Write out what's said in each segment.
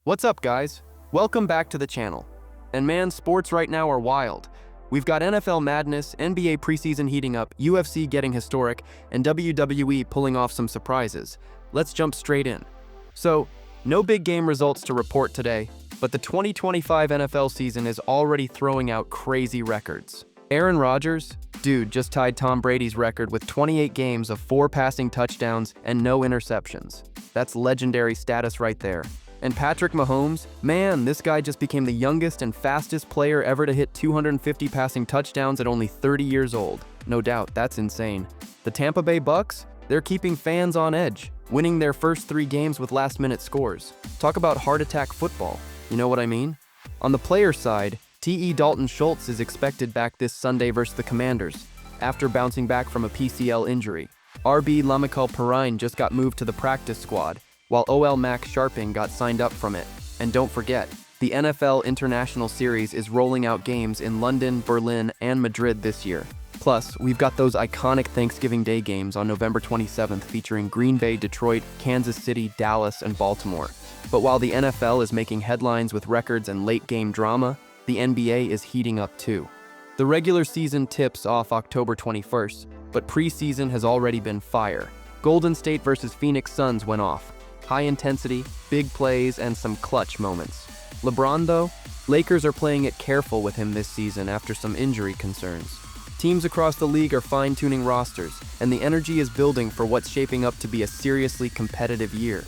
What's up, guys? Welcome back to the channel. And man, sports right now are wild. We've got NFL madness, NBA preseason heating up, UFC getting historic, and WWE pulling off some surprises. Let's jump straight in. So, no big game results to report today, but the 2025 NFL season is already throwing out crazy records. Aaron Rodgers, dude, just tied Tom Brady's record with 28 games of 4 passing touchdowns and no interceptions. That's legendary status right there. And Patrick Mahomes, man, this guy just became the youngest and fastest player ever to hit 250 passing touchdowns at only 30 years old. No doubt, that's insane. The Tampa Bay Bucks, they're keeping fans on edge, winning their first 3 games with last-minute scores. Talk about heart attack football, you know what I mean? On the player side, T.E. Dalton Schultz is expected back this Sunday versus the Commanders, after bouncing back from a PCL injury. RB Lamical Perrine just got moved to the practice squad, while OL Max Sharping got signed up from it. And don't forget, the NFL International Series is rolling out games in London, Berlin, and Madrid this year. Plus, we've got those iconic Thanksgiving Day games on November 27th featuring Green Bay, Detroit, Kansas City, Dallas, and Baltimore. But while the NFL is making headlines with records and late-game drama, the NBA is heating up too. The regular season tips off October 21st, but preseason has already been fire. Golden State versus Phoenix Suns went off. High intensity, big plays, and some clutch moments. LeBron, though? Lakers are playing it careful with him this season after some injury concerns. Teams across the league are fine-tuning rosters, and the energy is building for what's shaping up to be a seriously competitive year.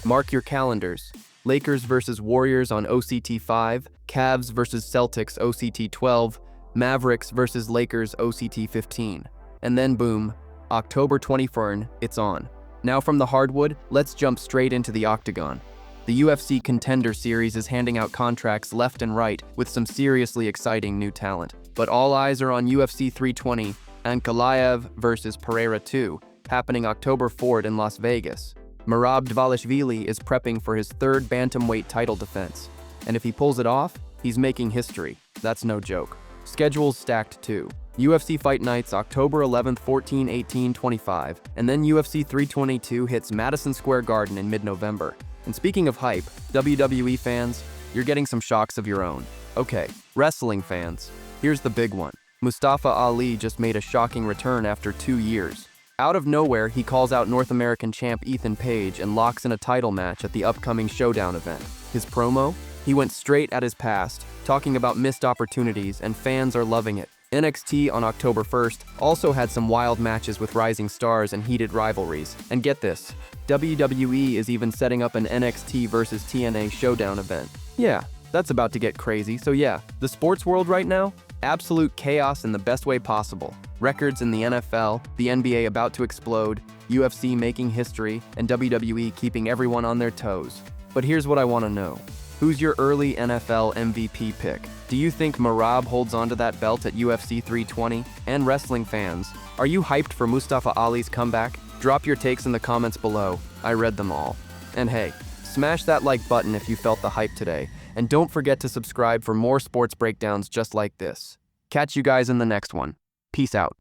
Mark your calendars. Lakers versus Warriors on OCT 5, Cavs versus Celtics OCT 12, Mavericks versus Lakers OCT 15. And then boom, October 24th, it's on. Now from the hardwood, let's jump straight into the octagon. The UFC Contender Series is handing out contracts left and right with some seriously exciting new talent. But all eyes are on UFC 320 and Ankalaev versus Pereira 2, happening October 4th in Las Vegas. Merab Dvalishvili is prepping for his 3rd bantamweight title defense. And if he pulls it off, he's making history. That's no joke. Schedule's stacked too. UFC Fight Nights October 11th, 14, 18, 25, and then UFC 322 hits Madison Square Garden in mid-November. And speaking of hype, WWE fans, you're getting some shocks of your own. Okay, wrestling fans, here's the big one. Mustafa Ali just made a shocking return after 2 years. Out of nowhere, he calls out North American champ Ethan Page and locks in a title match at the upcoming Showdown event. His promo? He went straight at his past, talking about missed opportunities, and fans are loving it. NXT on October 1st also had some wild matches with rising stars and heated rivalries. And get this, WWE is even setting up an NXT versus TNA Showdown event. Yeah, that's about to get crazy, so yeah, the sports world right now? Absolute chaos in the best way possible. Records in the NFL, the NBA about to explode, UFC making history, and WWE keeping everyone on their toes. But here's what I want to know. Who's your early NFL MVP pick? Do you think Merab holds onto that belt at UFC 320? And wrestling fans, are you hyped for Mustafa Ali's comeback? Drop your takes in the comments below. I read them all. And hey, smash that like button if you felt the hype today. And don't forget to subscribe for more sports breakdowns just like this. Catch you guys in the next one. Peace out.